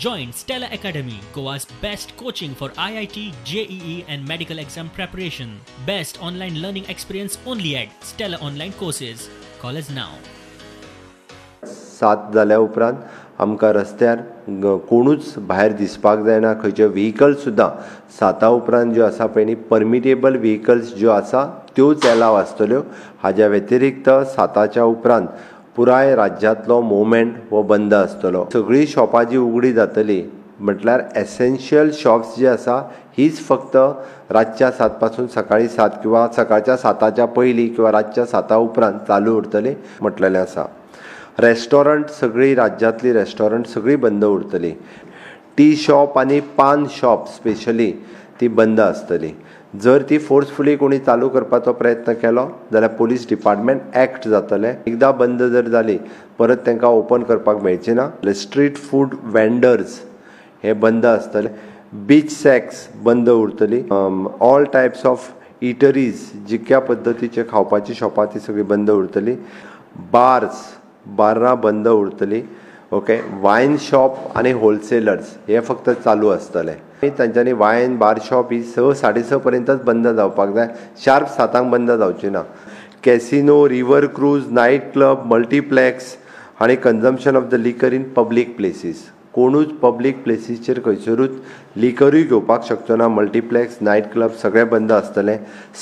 Join Stella Academy, Goa's best coaching for IIT, JEE and medical exam preparation. Best online learning experience only at Stella Online Courses. Call us now. 7 जाल्या उपरांत आमकां रस्त्यार कोणूच भायर दिसपाक जायना. खंयचे व्हेकल्स सुद्दां 7 उपरांत ज्यो आसा पळय न्ही परमिटेबल व्हेकल्स ज्यो आसा त्योच एलाव आसतल्यो. हाज्या व्यतिरिक्त 7च्या उपरांत पुराय राज्यांतलो मुवमेंट हो बंद आसतलो. सगळीं शॉपां जी उगडी जातली म्हटल्यार एसेन्शियल शॉप्स जी आसा हीच फक्त रातच्या 7 पासून सकाळी 7 किंवा सकाळच्या 7च्या पयलीं किंवा रातच्या 7 उपरांत चालू उरतली म्हटलेलें आसा. रेस्टॉरंट सगळीं राज्यांतली रेस्टॉरंट सगळीं बंद उरतली. टी शॉप आनी पान शॉप स्पेशली ती बंद आसतली. जर ती फोर्सफुली कोणी चालू करपाचो प्रयत्न केलो जाल्यार पुलीस डिपार्टमेंट एक्ट जातलें. एकदां बंद जर जाली परत तांकां ओपन करपाक मेळची ना. स्ट्रीट फूड वेंडर्स हे बंद आसतले. बीच सॅक्स बंद उरतली. ऑल टायप्स ऑफ इटरीज जितक्या पद्दतीचे खावपाची शॉपां ती सगळीं बंद उरतली. बार्रां बंद उरतली. ओके. वायन शॉप आनी होलसेलर्स हे फक्त चालू आसतले. तांच्यांनी वायन बार शॉप ही 6-6:30 पर्यंतच बंद जावपाक जाय. शार्प 7 बंद जावची ना. Casino, river cruise, night club, multiplex आनी consumption of the liquor in public places. कोणूच पब्लीक प्लेसीसचेर खंयसरूच लिकरूय घेवपाक शकचो ना. मल्टीप्लेक्स, नायट क्लब सगळें बंद आसतलें.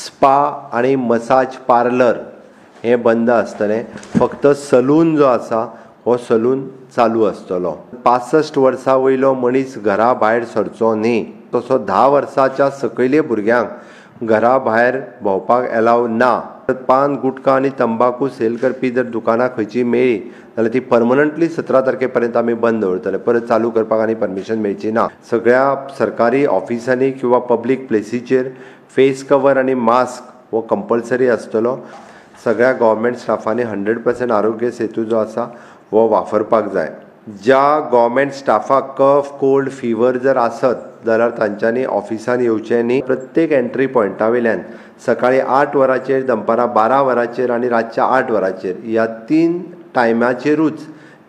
स्पा आनी मसाज पार्लर हे बंद आसतलें. फक्त सलून जो आसा हो सलून चालू आसतलो. 65 वर्सां वयलो मनीस घरा भायर सरचो न्ही. तसो 10 वर्साच्या सकयल्या भुरग्यांक घरा भायर भोंवपाक एलाव ना. पान, गुटखा आनी तंबाखू सेल करपी जर दुकानां खंयची मेळ्ळी जाल्यार ती परमनंटली 17 तारखे पर्यंत आमी बंद दवरतले. परत चालू करपाक आनी परमिशन मेळची ना. सगळ्या सरकारी ऑफिसांनी किंवा पब्लीक प्लेसीचेर फेस कवर आनी मास्क हो कंपल्सरी आसतलो. सगळ्या गव्हर्मेंट स्टाफांनी 100% आरोग्य सेतू जो आसा हो वापरपाक जाय. ज्या गव्हर्मेंट स्टाफाक कफ, कोल्ड, फिवर जर आसत जाल्यार तांच्यांनी ऑफिसान येवचें न्ही. प्रत्येक एंट्री पॉयंटा वयल्यान सकाळी 8 वरांचेर, दनपारां 12 वरांचेर आनी रातच्या 8 वरांचेर ह्या 3 टायमाचेरूच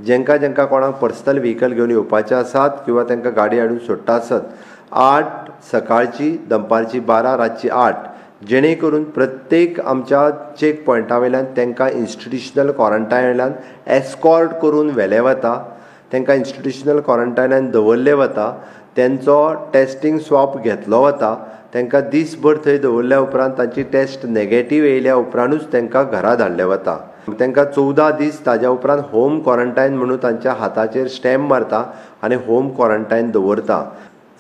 जेंका जेंका कोणाक पर्सनल व्हेकल घेवन येवपाचें आसात किंवा तांकां गाडी हाडून सोडटा आसत 8 सकाळची, दनपारची 12, रातची 8 जेणे करून प्रत्येक आमच्या चेक पॉयंटा वयल्यान तांकां इन्स्टिट्युशनल क्वॉरंटायन वयल्यान एस्कॉर्ट करून व्हेलें वता. तांकां इन्स्टिट्युशनल क्वॉरंटायनान दवरलें वता. तेंचो टेस्टींग स्वॉब घेतलो वता. तांकां दीसभर थंय दवरल्या उपरांत तांची टेस्ट नेगेटीव येयल्या उपरांतूच तांकां घरा धाडलें वता. तांकां 14 दीस ताज्या उपरांत होम क्वॉरंटायन म्हणून तांच्या हाताचेर स्टॅम्प मारता आनी होम क्वॉरंटायन दवरता.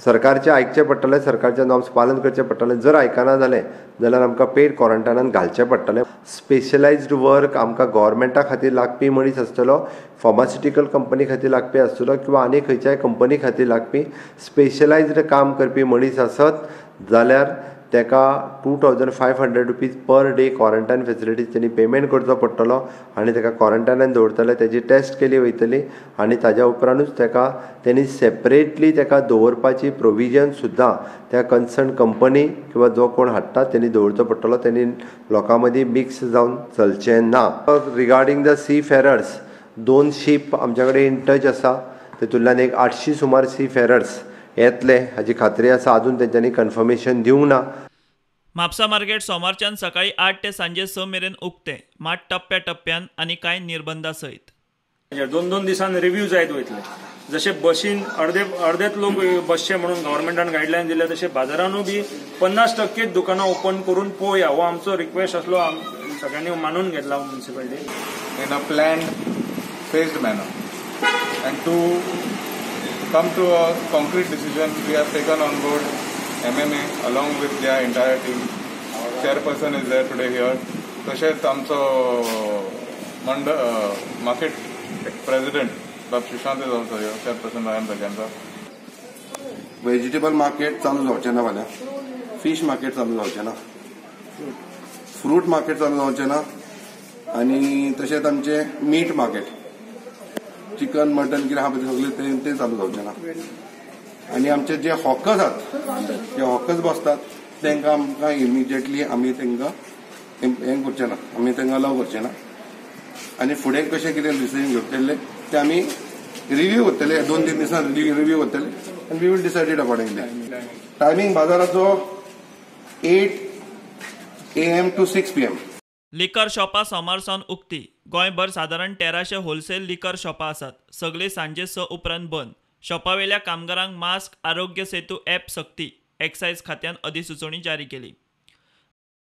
सरकारचें आयकचें पडटलें. सरकारच्या नॉर्म्स पालन करचें पडटलें. जर आयकना जालें जाल्यार आमकां पेड क्वॉरंटायनान घालचें पडटलें. स्पेशलायज्ड वर्क आमकां गव्हर्मेंटा खातीर लागपी मनीस आसतलो, फार्मास्युटिकल कंपनी खातीर लागपी आसतलो किंवा आनी खंयच्याय कंपनी खातीर लागपी स्पेशलायज्ड काम करपी मनीस आसत जाल्यार ताका 2500 rupees per day quarantine facilities तेणी पेमेंट करचो पडटलो आनी ताका क्वॉरंटायनान दवरतले. तेजी टेस्ट केली वयतली आनी ताज्या उपरांतूच ताका तेणी सेपरेटली ताका दवरपाची प्रोविजन सुद्दां त्या कन्सर्न कंपनी किंवा जो कोण हाडटा तेणी दवरचो पडटलो. तेणी लोकां मदीं मिक्स जावन चलचें ना. रिगार्डींग द सी फेरर्स 2 शीप आमच्या कडेन इन टच आसा. तितूंतल्यान एक 800 सुमार सी फेरर्स येतले हाची खात्री आसा. अजून तेंच्यांनी कन्फर्मेशन दिवंक ना. म्हापसा मार्केट सोमारच्यान सकाळी 8 ते सांजे 6 मेरेन उक्तें, मात टप्प्या टप्प्यान आनी कांय निर्बंधा सयत. 2-2 दिसान रिव्ह्यू जायत वयतले. जशे बशीन अर्देच लोक बसचे म्हणून गव्हर्मेंटान गायडलायन दिल्या तशे बाजारानूय बी 50% दुकानां ओपन करून पळोवया हो आमचो रिक्वेस्ट आसलो. सगळ्यांनी मानून घेतला municipality in a planned phased manner and to come to a concrete decision. We have taken on board MMA along with their entire team. Chairperson is there today here. तशेंच आमचो मार्केट प्रेसिडेंट बाब Sushant is also here. Chairperson Ryan भजनकर. Vegetable market चालू जावचें ना फाल्यां. Fish market चालू जावचें ना. फ्रूट मार्केट चालू जावचें ना. आनी तशेंच आमचें मीट मार्केट चिकन मटन कितें आहा पळय सगळें तें चालू जावचें ना. आनी आमचे जे हॉकर्स आहात जे हॉकर्स बसतात तांकां आमकां इमिजिएटली आमी तांकां हें करचें ना. आमी तांकां अलाव करचें ना. आनी फुडें कशें कितें डिसिजन घेतलेलें तें आमी रिव्ह्यू होतले 2-3 दिसान रिव्ह्यू होतले आनी we will decided accordingly. Timing बाजाराचो 8 AM to 6 PM. लिकर शॉपां सोमारसावन उक्ती. गोंयभर सादारण 1300 होलसेल लिकर शॉपां आसात. सगळीं सांजे 6 उपरांत बंद. शॉपा वेल्या कामगारांक मास्क, आरोग्य सेतू ॲप सक्ती. एक्सायज खात्यान अधिसुचोवणी जारी केली.